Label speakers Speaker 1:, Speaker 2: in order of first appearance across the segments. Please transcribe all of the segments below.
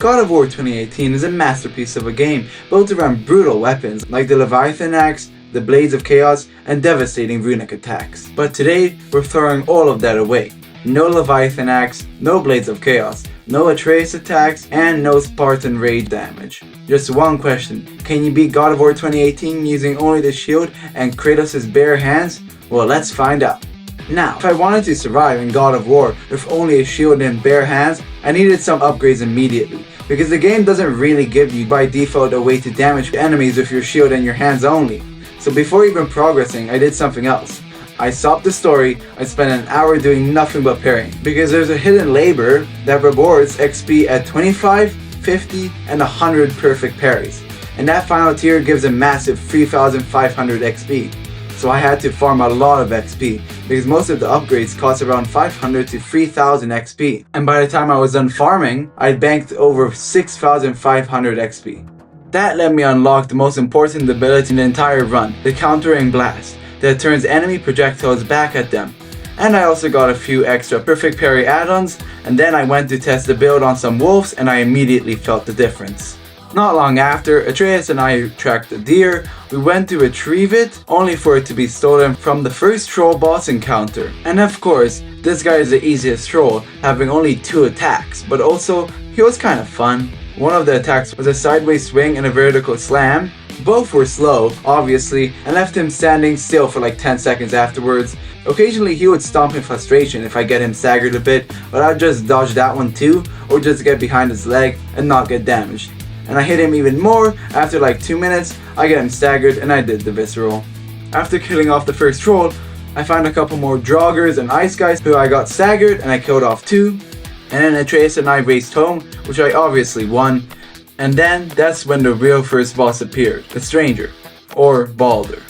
Speaker 1: God of War 2018 is a masterpiece of a game built around brutal weapons like the Leviathan Axe, the Blades of Chaos, and devastating runic attacks. But today, we're throwing all of that away. No Leviathan Axe, no Blades of Chaos, no Atreus attacks, and no Spartan Rage damage. Just one question: can you beat God of War 2018 using only the shield and Kratos' bare hands? Well, let's find out. Now, if I wanted to survive in God of War with only a shield and bare hands, I needed some upgrades immediately, because the game doesn't really give you by default a way to damage enemies with your shield and your hands only. So before even progressing, I did something else. I stopped the story. I spent an hour doing nothing but parrying, because there's a hidden labor that rewards XP at 25, 50, and 100 perfect parries, and that final tier gives a massive 3500 XP. So I had to farm a lot of XP, because most of the upgrades cost around 500 to 3000 XP, and by the time I was done farming, I'd banked over 6500 XP. That let me unlock the most important ability in the entire run, the countering blast, that turns enemy projectiles back at them. And I also got a few extra perfect parry add-ons, and then I went to test the build on some wolves and I immediately felt the difference. Not long after, Atreus and I tracked a deer. We went to retrieve it, only for it to be stolen from the first troll boss encounter. And of course, this guy is the easiest troll, having only 2 attacks, but also, he was kind of fun. One of the attacks was a sideways swing and a vertical slam. Both were slow, obviously, and left him standing still for like 10 seconds afterwards. Occasionally he would stomp in frustration if I get him staggered a bit, but I'd just dodge that one too, or just get behind his leg and not get damaged. And I hit him even more. After like 2 minutes, I get him staggered and I did the visceral. After killing off the first troll, I found a couple more joggers and ice guys who I got staggered and I killed off too. And then Atreus and I raced home, which I obviously won. And then that's when the real first boss appeared, the stranger, or Baldur.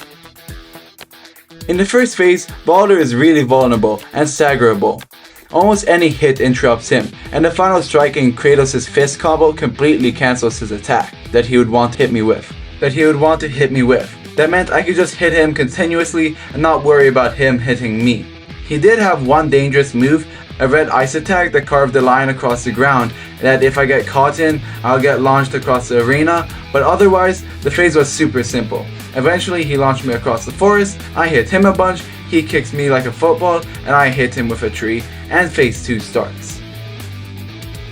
Speaker 1: In the first phase, Baldur is really vulnerable and staggerable. Almost any hit interrupts him, and the final strike in Kratos' fist combo completely cancels his attack that he would want to hit me with. That meant I could just hit him continuously and not worry about him hitting me. He did have one dangerous move, a red ice attack that carved a line across the ground that if I get caught in, I'll get launched across the arena, but otherwise, the phase was super simple. Eventually, he launched me across the forest, I hit him a bunch, he kicks me like a football, and I hit him with a tree, and phase 2 starts.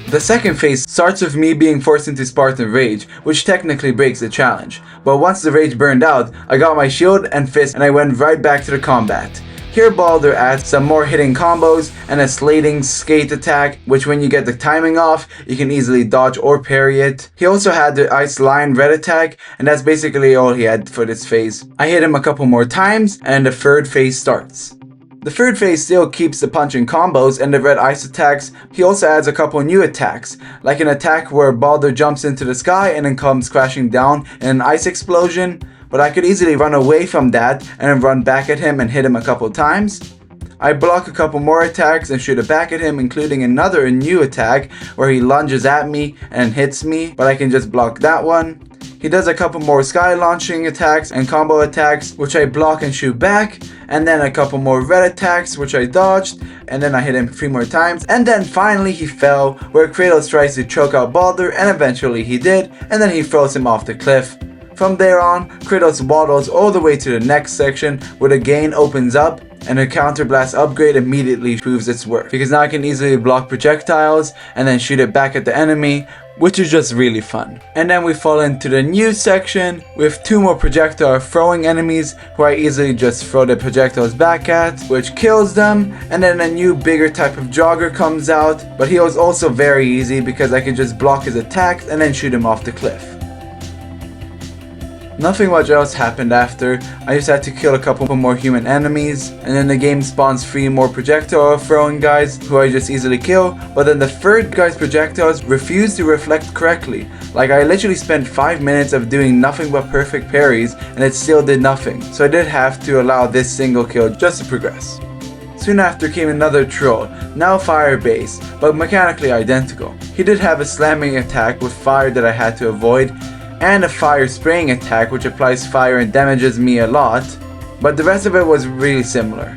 Speaker 1: The second phase starts with me being forced into Spartan Rage, which technically breaks the challenge, but once the rage burned out, I got my shield and fist and I went right back to the combat. Here Baldur adds some more hitting combos and a slating skate attack, which when you get the timing off, you can easily dodge or parry it. He also had the ice line red attack, and that's basically all he had for this phase. I hit him a couple more times and the third phase starts. The third phase still keeps the punching combos and the red ice attacks. He also adds a couple new attacks, like an attack where Baldur jumps into the sky and then comes crashing down in an ice explosion. But I could easily run away from that and then run back at him and hit him a couple times. I block a couple more attacks and shoot it back at him, including another new attack where he lunges at me and hits me, but I can just block that one. He does a couple more sky launching attacks and combo attacks, which I block and shoot back, and then a couple more red attacks, which I dodged, and then I hit him 3 more times, and then finally he fell, where Kratos tries to choke out Baldur, and eventually he did, and then he throws him off the cliff. From there on, Kratos waddles all the way to the next section where the gain opens up and a counterblast upgrade immediately proves its worth, because now I can easily block projectiles and then shoot it back at the enemy, which is just really fun. And then we fall into the new section with 2 more projectile throwing enemies who I easily just throw the projectiles back at, which kills them, and then a new bigger type of jogger comes out, but he was also very easy because I could just block his attacks and then shoot him off the cliff. Nothing much else happened after. I just had to kill a couple more human enemies, and then the game spawns 3 more projectile throwing guys who I just easily kill, but then the third guy's projectiles refuse to reflect correctly. Like, I literally spent 5 minutes of doing nothing but perfect parries and it still did nothing, so I did have to allow this single kill just to progress. Soon after came another troll, now fire based, but mechanically identical. He did have a slamming attack with fire that I had to avoid, and a fire spraying attack which applies fire and damages me a lot, but the rest of it was really similar.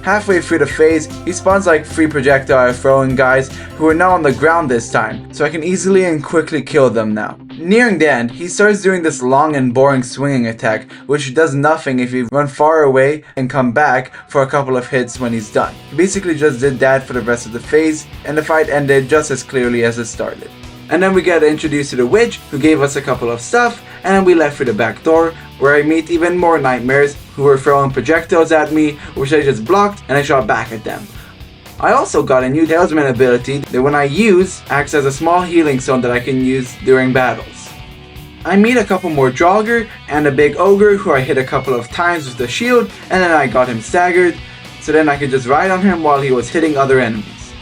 Speaker 1: Halfway through the phase, he spawns like 3 projectile throwing guys who are now on the ground this time, so I can easily and quickly kill them now. Nearing the end, he starts doing this long and boring swinging attack, which does nothing if you run far away and come back for a couple of hits when he's done. He basically just did that for the rest of the phase, and the fight ended just as clearly as it started. And then we get introduced to the witch, who gave us a couple of stuff, and then we left through the back door, where I meet even more nightmares who were throwing projectiles at me, which I just blocked and I shot back at them. I also got a new talisman ability that when I use, acts as a small healing stone that I can use during battles. I meet a couple more Draugr and a big Ogre who I hit a couple of times with the shield, and then I got him staggered, so then I could just ride on him while he was hitting other enemies.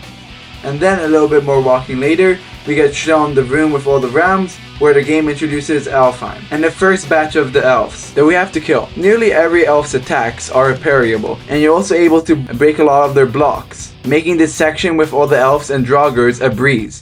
Speaker 1: And then a little bit more walking later, we get shown the room with all the realms, where the game introduces Alfheim, and the first batch of the elves that we have to kill. Nearly every elf's attacks are parryable, and you're also able to break a lot of their blocks, making this section with all the elves and Draugrs a breeze,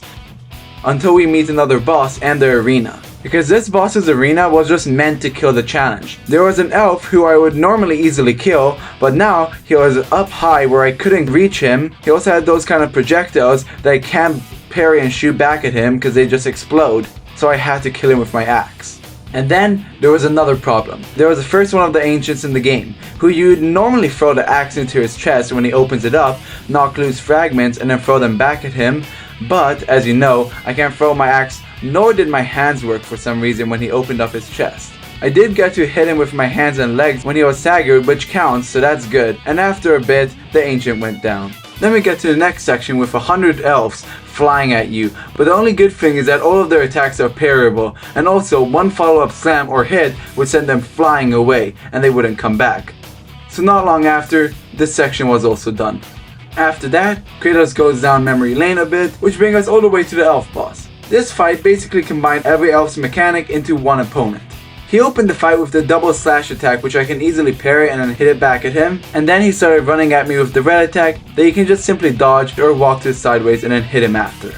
Speaker 1: until we meet another boss and the arena. Because this boss's arena was just meant to kill the challenge. There was an elf who I would normally easily kill, but now he was up high where I couldn't reach him. He also had those kind of projectiles that I can't parry and shoot back at him because they just explode. So I had to kill him with my axe. And then there was another problem. There was the first one of the ancients in the game, who you'd normally throw the axe into his chest when he opens it up, knock loose fragments and then throw them back at him. But, as you know, I can't throw my axe, nor did my hands work for some reason when he opened up his chest. I did get to hit him with my hands and legs when he was staggered, which counts, so that's good. And after a bit, the ancient went down. Then we get to the next section with 100 elves flying at you, but the only good thing is that all of their attacks are parryable, and also one follow-up slam or hit would send them flying away, and they wouldn't come back. So not long after, this section was also done. After that, Kratos goes down memory lane a bit, which brings us all the way to the elf boss. This fight basically combined every elf's mechanic into one opponent. He opened the fight with the double slash attack, which I can easily parry and then hit it back at him, and then he started running at me with the red attack that you can just simply dodge or walk to sideways and then hit him after.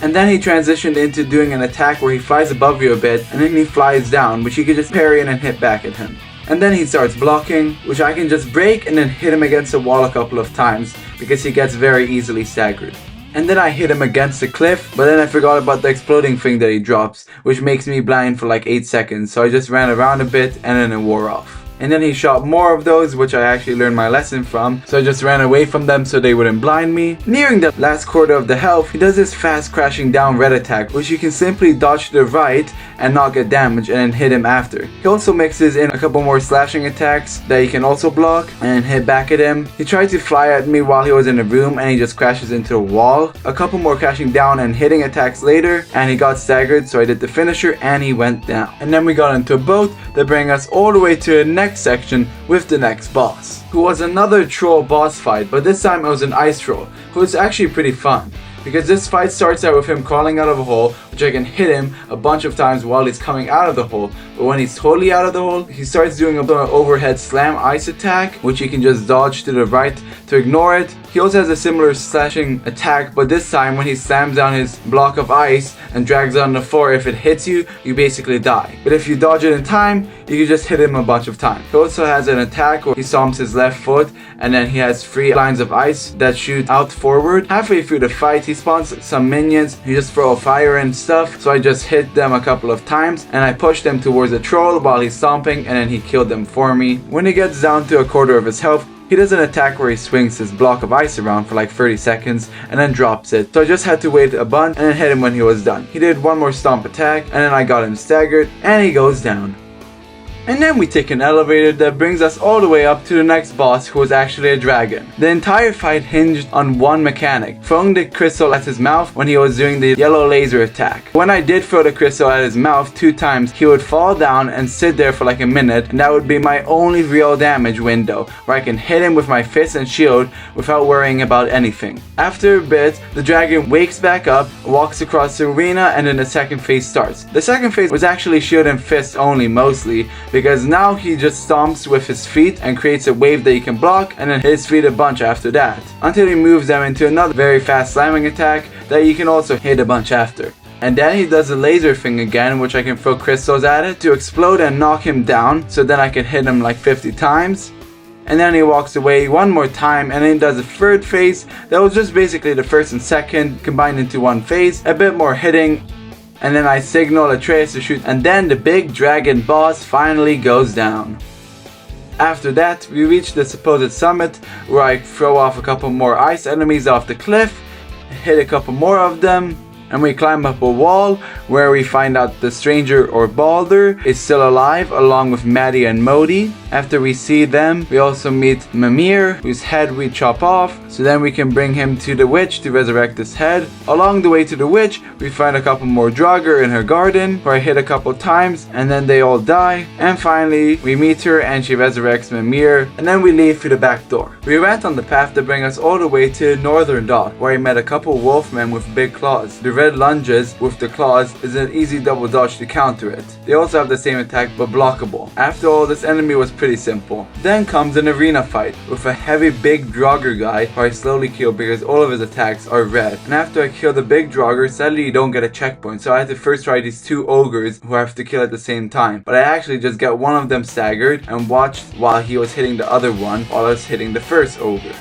Speaker 1: And then he transitioned into doing an attack where he flies above you a bit and then he flies down, which you can just parry and then hit back at him. And then he starts blocking, which I can just break and then hit him against the wall a couple of times because he gets very easily staggered. And then I hit him against the cliff, but then I forgot about the exploding thing that he drops, which makes me blind for like 8 seconds, so I just ran around a bit and then it wore off. And then he shot more of those, which I actually learned my lesson from, so I just ran away from them so they wouldn't blind me. Nearing the last quarter of the health, he does this fast crashing down red attack, which you can simply dodge to the right and not get damage and then hit him after. He also mixes in a couple more slashing attacks that you can also block and hit back at him. He tried to fly at me while he was in the room and he just crashes into a wall. A couple more crashing down and hitting attacks later and he got staggered, so I did the finisher and he went down. And then we got into a boat that bring us all the way to the next section with the next boss, who was another troll boss fight, but this time it was an ice troll, who was actually pretty fun. Because this fight starts out with him crawling out of a hole, which I can hit him a bunch of times while he's coming out of the hole. But when he's totally out of the hole, he starts doing an overhead slam ice attack, which you can just dodge to the right to ignore it. He also has a similar slashing attack, but this time when he slams down his block of ice and drags on the floor, if it hits you, you basically die. But if you dodge it in time, you can just hit him a bunch of times. He also has an attack where he stomps his left foot and then he has 3 lines of ice that shoot out forward. Halfway through the fight, he spawns some minions. He just throw fire and stuff, so I just hit them a couple of times and I pushed them towards the troll while he's stomping and then he killed them for me. When he gets down to a quarter of his health, he does an attack where he swings his block of ice around for like 30 seconds and then drops it. So I just had to wait a bunch and then hit him when he was done. He did one more stomp attack and then I got him staggered and he goes down. And then we take an elevator that brings us all the way up to the next boss, who was actually a dragon. The entire fight hinged on one mechanic, throwing the crystal at his mouth when he was doing the yellow laser attack. When I did throw the crystal at his mouth 2 times, he would fall down and sit there for like a minute, and that would be my only real damage window, where I can hit him with my fist and shield without worrying about anything. After a bit, the dragon wakes back up, walks across the arena, and then the second phase starts. The second phase was actually shield and fist only mostly, because now he just stomps with his feet and creates a wave that you can block and then hit his feet a bunch after that, until he moves them into another very fast slamming attack that you can also hit a bunch after. And then he does the laser thing again, which I can throw crystals at it to explode and knock him down, so then I can hit him like 50 times. and then he walks away one more time, and then he does a third phase that was just basically the first and second combined into one phase, a bit more hitting. And then I signal Atreus to shoot, and then the big dragon boss finally goes down. After that, we reach the supposed summit, where I throw off a couple more ice enemies off the cliff, hit a couple more of them, and we climb up a wall where we find out the stranger, or Baldur, is still alive along with Magni and Modi. After we see them, we also meet Mimir, whose head we chop off, so then we can bring him to the witch to resurrect his head. Along the way to the witch, we find a couple more Draugr in her garden, where I hit a couple times and then they all die. And finally, we meet her and she resurrects Mimir, and then we leave through the back door. We went on the path that brings us all the way to the northern dot, where I met a couple wolfmen with big claws. The red lunges with the claws is an easy double dodge to counter it. They also have the same attack but blockable. After all, this enemy was pretty simple. Then comes an arena fight with a heavy big Draugr guy who I slowly kill because all of his attacks are red. And after I kill the big Draugr, sadly you don't get a checkpoint, so I had to first try these two ogres who I have to kill at the same time. But I actually just get one of them staggered and watched while he was hitting the other one while I was hitting the first ogre.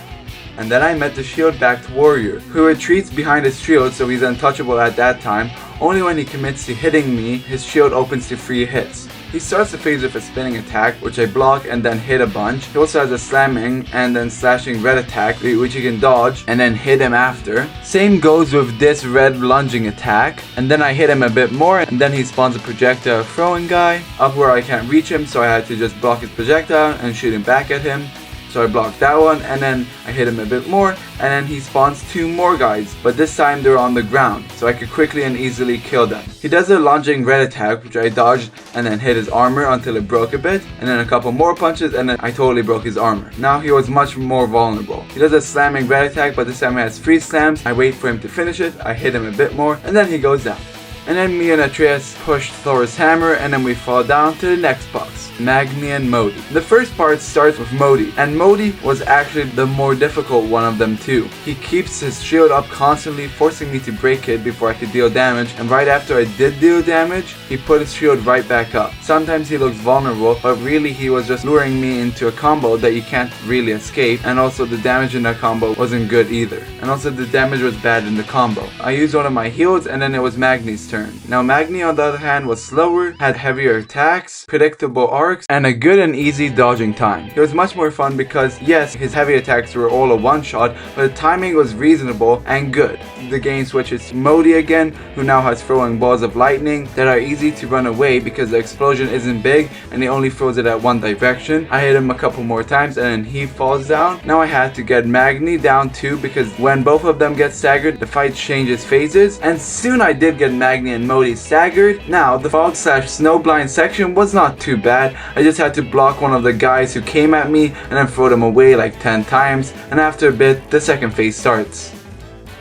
Speaker 1: And then I met the shield-backed warrior, who retreats behind his shield so he's untouchable at that time. Only when he commits to hitting me, his shield opens to 3 hits. He starts the phase with a spinning attack, which I block and then hit a bunch. He also has a slamming and then slashing red attack, which you can dodge and then hit him after. Same goes with this red lunging attack, and then I hit him a bit more, and then he spawns a projectile throwing guy up where I can't reach him, so I had to just block his projectile and shoot him back at him. So I blocked that one, and then I hit him a bit more, and then he spawns 2 more guys, but this time they're on the ground, so I could quickly and easily kill them. He does a lunging red attack, which I dodged and then hit his armor until it broke a bit, and then a couple more punches, and then I totally broke his armor. Now he was much more vulnerable. He does a slamming red attack, but this time he has 3 slams. I wait for him to finish it, I hit him a bit more, and then he goes down. And then me and Atreus push Thor's hammer, and then we fall down to the next boss, Magni and Modi. The first part starts with Modi, and Modi was actually the more difficult one of them too. He keeps his shield up constantly, forcing me to break it before I could deal damage, and right after I did deal damage, he put his shield right back up. Sometimes he looks vulnerable, but really he was just luring me into a combo that you can't really escape, and also the damage in that combo wasn't good either. And also the damage was bad in the combo. I used one of my heals, and then it was Magni's turn. Now Magni on the other hand was slower, had heavier attacks, predictable arcs, and a good and easy dodging time. It was much more fun because yes, his heavy attacks were all a one shot, but the timing was reasonable and good. The game switches to Modi again, who now has throwing balls of lightning that are easy to run away because the explosion isn't big and he only throws it at one direction. I hit him a couple more times and then he falls down. Now I had to get Magni down too, because when both of them get staggered, the fight changes phases, and soon I did get Magni and Modi staggered. Now the fog/snowblind section was not too bad. I just had to block one of the guys who came at me and then throw them away like 10 times, and after a bit the second phase starts.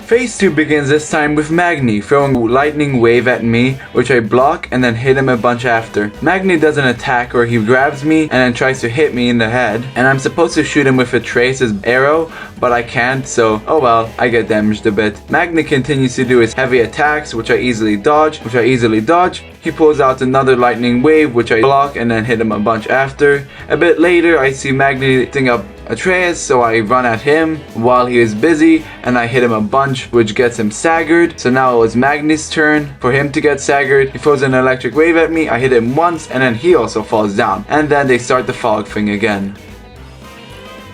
Speaker 1: Phase 2 begins this time with Magni throwing a lightning wave at me, which I block and then hit him a bunch after. Magni does an attack where he grabs me and then tries to hit me in the head, and I'm supposed to shoot him with Atreus' arrow, but I can't, so oh well, I get damaged a bit. Magni continues to do his heavy attacks, which I easily dodge. He pulls out another lightning wave, which I block and then hit him a bunch after. A bit later, I see Magni lifting up Atreus, so I run at him while he is busy and I hit him a bunch, which gets him staggered. So now it was Magni's turn for him to get staggered. He throws an electric wave at me, I hit him once, and then he also falls down. And then they start the fog thing again.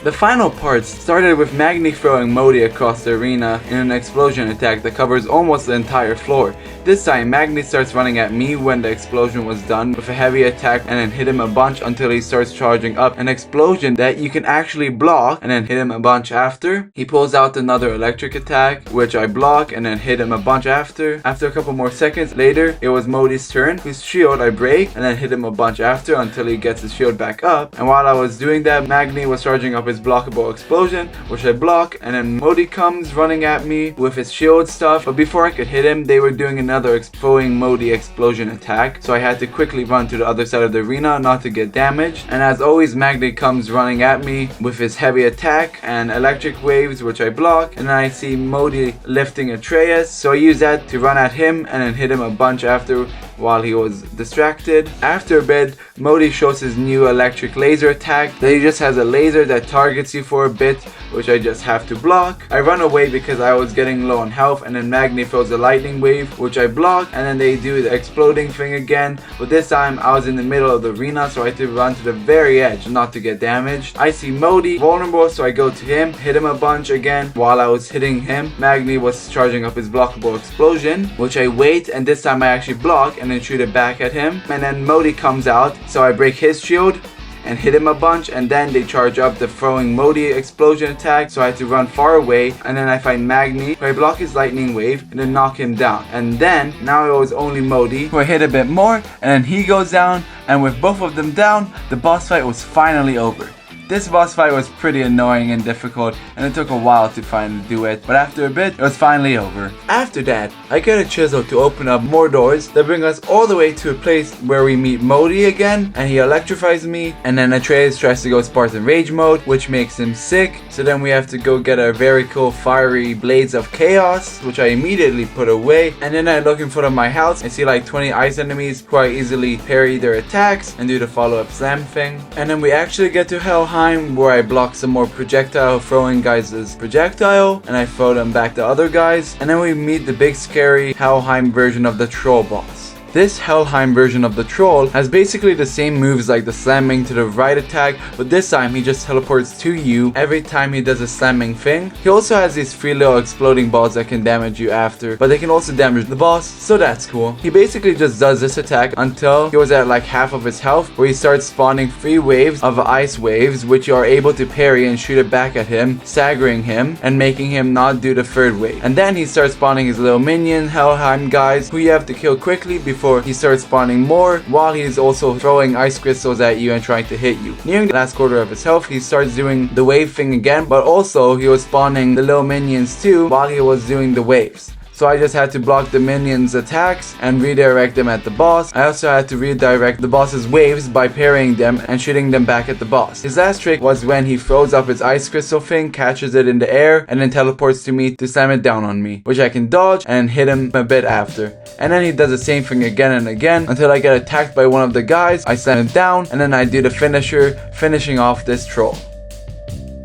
Speaker 1: The final part started with Magni throwing Modi across the arena in an explosion attack that covers almost the entire floor. This time Magni starts running at me when the explosion was done with a heavy attack and then hit him a bunch until he starts charging up an explosion that you can actually block and then hit him a bunch after. He pulls out another electric attack, which I block and then hit him a bunch after. After a couple more seconds later, it was Modi's turn, whose shield I break and then hit him a bunch after until he gets his shield back up. And while I was doing that, Magni was charging up his blockable explosion, which I block, and then Modi comes running at me with his shield stuff, but before I could hit him, they were doing another throwing Modi explosion attack, so I had to quickly run to the other side of the arena not to get damaged. And as always, Magni comes running at me with his heavy attack and electric waves, which I block, and then I see Modi lifting Atreus, so I use that to run at him and then hit him a bunch after while he was distracted. After a bit, Modi shows his new electric laser attack that he just has a laser that targets you for a bit, which I just have to block. I run away because I was getting low on health, and then Magni throws a lightning wave, which I block, and then they do the exploding thing again, but this time I was in the middle of the arena, so I had to run to the very edge not to get damaged. I see Modi vulnerable, so I go to him, hit him a bunch again. While I was hitting him, Magni was charging up his blockable explosion, which I wait, and this time I actually block and then shoot it back at him, and then Modi comes out, so I break his shield and hit him a bunch, and then they charge up the throwing Modi explosion attack, so I had to run far away, and then I find Magni, who I block his lightning wave and then knock him down. And then now it was only Modi, who I hit a bit more, and then he goes down, and with both of them down, the boss fight was finally over. This boss fight was pretty annoying and difficult, and it took a while to finally do it, but after a bit, it was finally over. After that, I get a chisel to open up more doors that bring us all the way to a place where we meet Modi again, and he electrifies me, and then Atreus tries to go Spartan Rage mode, which makes him sick, so then we have to go get a very cool fiery blades of chaos, which I immediately put away, and then I look in front of my house, I see like 20 ice enemies who I easily parry their attacks and do the follow-up slam thing, and then we actually get to Helheim, where I block some more projectile throwing guys' projectile, and I throw them back to other guys, and then we meet the big scary Helheim version of the troll boss. This Helheim version of the troll has basically the same moves like the slamming to the right attack, but this time he just teleports to you every time he does a slamming thing. He also has these 3 little exploding balls that can damage you after, but they can also damage the boss, so that's cool. He basically just does this attack until he was at like half of his health, where he starts spawning 3 waves of ice waves, which you are able to parry and shoot it back at him, staggering him and making him not do the 3rd wave. And then he starts spawning his little minion Helheim guys, who you have to kill quickly before he starts spawning more, while he's also throwing ice crystals at you and trying to hit you. Nearing the last quarter of his health, he starts doing the wave thing again, but also he was spawning the little minions too while he was doing the waves. So I just had to block the minions' attacks and redirect them at the boss. I also had to redirect the boss's waves by parrying them and shooting them back at the boss. His last trick was when he throws up his ice crystal thing, catches it in the air, and then teleports to me to slam it down on me, which I can dodge and hit him a bit after. And then he does the same thing again and again until I get attacked by one of the guys. I slam him down, and then I do the finisher, finishing off this troll.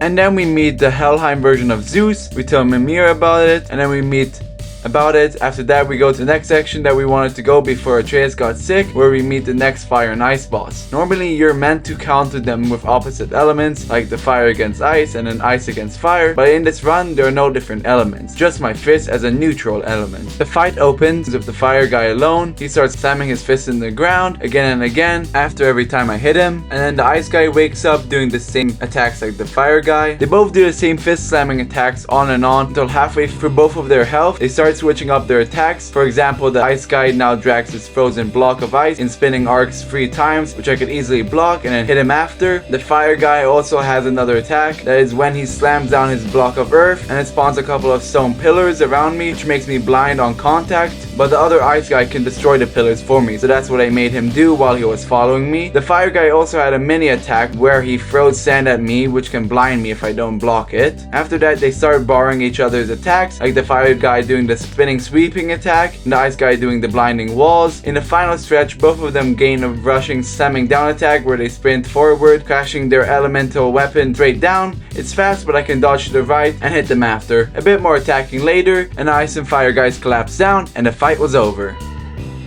Speaker 1: And then we meet the Helheim version of Zeus. We tell Mimir about it, and then we meet about it. After that, we go to the next section that we wanted to go before Atreus got sick, where we meet the next fire and ice boss. Normally you're meant to counter them with opposite elements, like the fire against ice and then ice against fire, but in this run there are no different elements, just my fist as a neutral element. The fight opens with the fire guy alone. He starts slamming his fist in the ground again and again after every time I hit him, and then the ice guy wakes up doing the same attacks like the fire guy. They both do the same fist slamming attacks on and on until halfway through both of their health they start switching up their attacks. For example, the ice guy now drags his frozen block of ice in spinning arcs 3 times, which I could easily block and then hit him after. The fire guy also has another attack, that is when he slams down his block of earth and it spawns a couple of stone pillars around me, which makes me blind on contact, but the other ice guy can destroy the pillars for me, so that's what I made him do while he was following me. The fire guy also had a mini attack where he throws sand at me, which can blind me if I don't block it. After that, they start borrowing each other's attacks, like the fire guy doing the spinning sweeping attack and the ice guy doing the blinding walls. In the final stretch, both of them gain a rushing slamming down attack where they sprint forward, crashing their elemental weapon straight down. It's fast, but I can dodge to the right and hit them after. A bit more attacking later, and the ice and fire guys collapse down and the fight was over.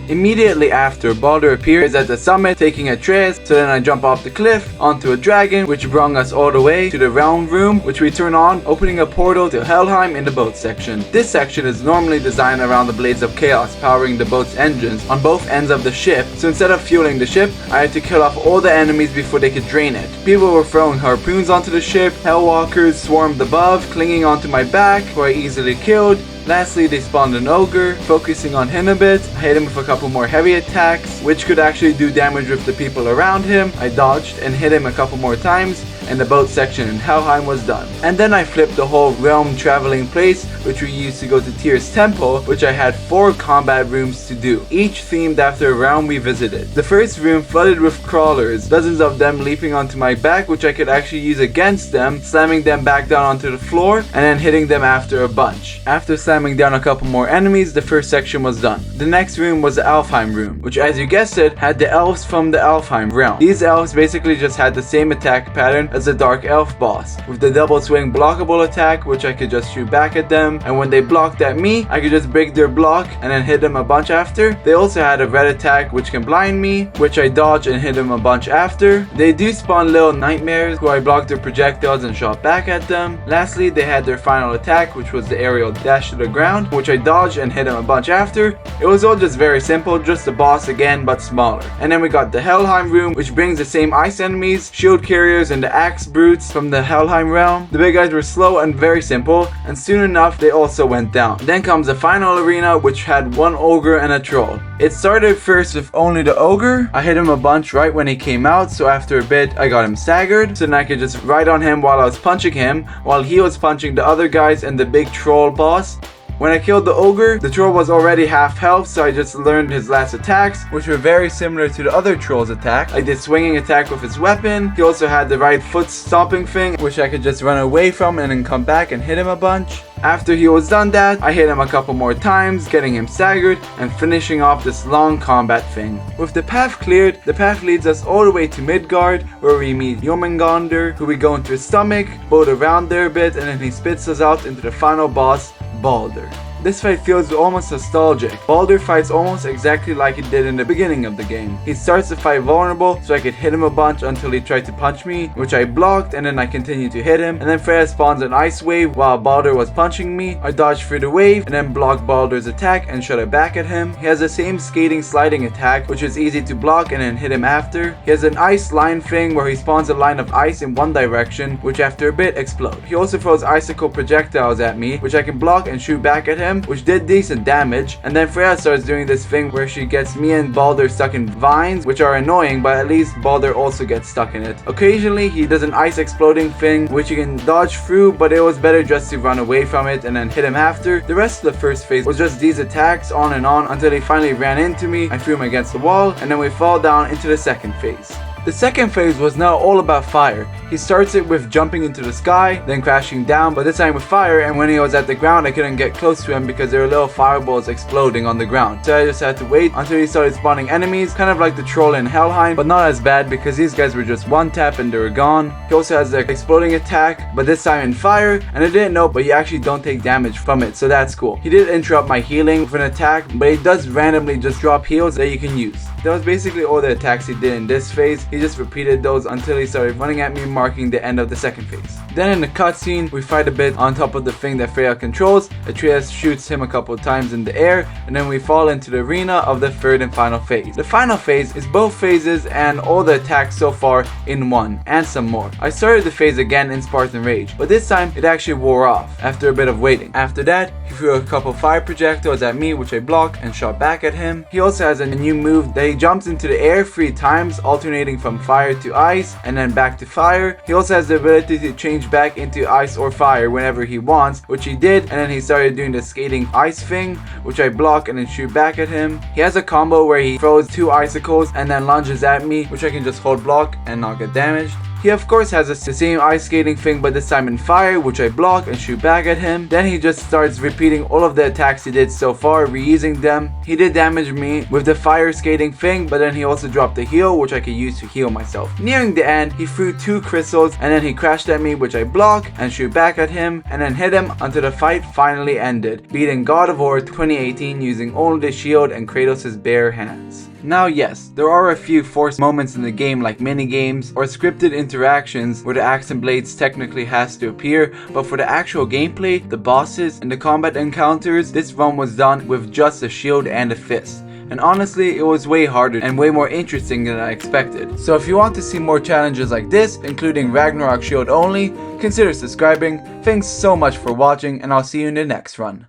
Speaker 1: Immediately after, Baldur appears at the summit taking Atreus, so then I jump off the cliff onto a dragon, which brought us all the way to the round room, which we turn on, opening a portal to Helheim in the boat section. This section is normally designed around the blades of chaos powering the boat's engines on both ends of the ship, so instead of fueling the ship, I had to kill off all the enemies before they could drain it. People were throwing harpoons onto the ship, hellwalkers swarmed above, clinging onto my back, who I easily killed. Lastly, they spawned an ogre, focusing on him a bit. I hit him with a couple more heavy attacks, which could actually do damage with the people around him. I dodged and hit him a couple more times, and the boat section in Helheim was done. And then I flipped the whole realm traveling place, which we used to go to Tyr's temple, which I had 4 combat rooms to do, each themed after a realm we visited. The first room flooded with crawlers, dozens of them leaping onto my back, which I could actually use against them, slamming them back down onto the floor and then hitting them after a bunch. After slamming down a couple more enemies, the first section was done. The next room was the Alfheim room, which, as you guessed it, had the elves from the Alfheim realm. These elves basically just had the same attack pattern as the dark elf boss, with the double swing blockable attack, which I could just shoot back at them, and when they blocked at me, I could just break their block and then hit them a bunch after. They also had a red attack which can blind me, which I dodge and hit them a bunch after. They do spawn little nightmares who I blocked their projectiles and shot back at them. Lastly, they had their final attack, which was the aerial dash to the ground, which I dodged and hit them a bunch after. It was all just very simple, just a boss again but smaller. And then we got the Helheim room, which brings the same ice enemies, shield carriers and the axe brutes from the Helheim realm. The big guys were slow and very simple, and soon enough they also went down. Then comes the final arena, which had 1 ogre and a troll. It started first with only the ogre. I hit him a bunch right when he came out, so after a bit I got him staggered, so then I could just ride on him while I was punching him, while he was punching the other guys and the big troll boss. When I killed the ogre, the troll was already half health, so I just learned his last attacks, which were very similar to the other troll's attack. I did swinging attack with his weapon. He also had the right foot stomping thing, which I could just run away from and then come back and hit him a bunch. After he was done that, I hit him a couple more times, getting him staggered and finishing off this long combat thing. With the path cleared, the path leads us all the way to Midgard, where we meet Jormungandr, who we go into his stomach, boat around there a bit, and then he spits us out into the final boss, Baldur. This fight feels almost nostalgic. Baldur fights almost exactly like he did in the beginning of the game. He starts the fight vulnerable, so I could hit him a bunch until he tried to punch me, which I blocked, and then I continued to hit him. And then Freya spawns an ice wave while Baldur was punching me. I dodged through the wave, and then blocked Baldur's attack and shot it back at him. He has the same skating sliding attack, which is easy to block and then hit him after. He has an ice line thing where he spawns a line of ice in one direction, which after a bit explode. He also throws icicle projectiles at me, which I can block and shoot back at him, which did decent damage. And then Freya starts doing this thing where she gets me and Baldur stuck in vines, which are annoying, but at least Baldur also gets stuck in it. Occasionally he does an ice exploding thing which you can dodge through, but it was better just to run away from it and then hit him after. The rest of the first phase was just these attacks on and on until he finally ran into me. I threw him against the wall, and then we fall down into the second phase. The second phase was now all about fire. He starts it with jumping into the sky, then crashing down, but this time with fire, and when he was at the ground I couldn't get close to him because there were little fireballs exploding on the ground. So I just had to wait until he started spawning enemies, kind of like the troll in Helheim, but not as bad because these guys were just one tap and they were gone. He also has the exploding attack, but this time in fire, and I didn't know, but you actually don't take damage from it, so that's cool. He did interrupt my healing with an attack, but he does randomly just drop heals that you can use. That was basically all the attacks he did in this phase. He just repeated those until he started running at me, marking the end of the second phase. Then in the cutscene, we fight a bit on top of the thing that Freya controls. Atreus shoots him a couple of times in the air, and then we fall into the arena of the third and final phase. The final phase is both phases and all the attacks so far in one, and some more. I started the phase again in Spartan Rage, but this time it actually wore off after a bit of waiting. After that, he threw a couple fire projectiles at me, which I blocked and shot back at him. He also has a new move that he jumps into the air 3 times, alternating from fire to ice and then back to fire. He also has the ability to change back into ice or fire whenever he wants, which he did, and then he started doing the skating ice thing, which I block and then shoot back at him. He has a combo where he throws 2 icicles and then lunges at me, which I can just hold block and not get damaged. He of course has the same ice skating thing, but this time in fire, which I block and shoot back at him. Then he just starts repeating all of the attacks he did so far, reusing them. He did damage me with the fire skating thing, but then he also dropped a heal, which I could use to heal myself. Nearing the end, he threw 2 crystals, and then he crashed at me, which I block and shoot back at him, and then hit him until the fight finally ended, beating God of War 2018 using only the shield and Kratos' bare hands. Now yes, there are a few forced moments in the game like minigames or scripted interactions where the axe and blades technically has to appear, but for the actual gameplay, the bosses, and the combat encounters, this run was done with just a shield and a fist. And honestly, it was way harder and way more interesting than I expected. So if you want to see more challenges like this, including Ragnarok shield only, consider subscribing. Thanks so much for watching, and I'll see you in the next run.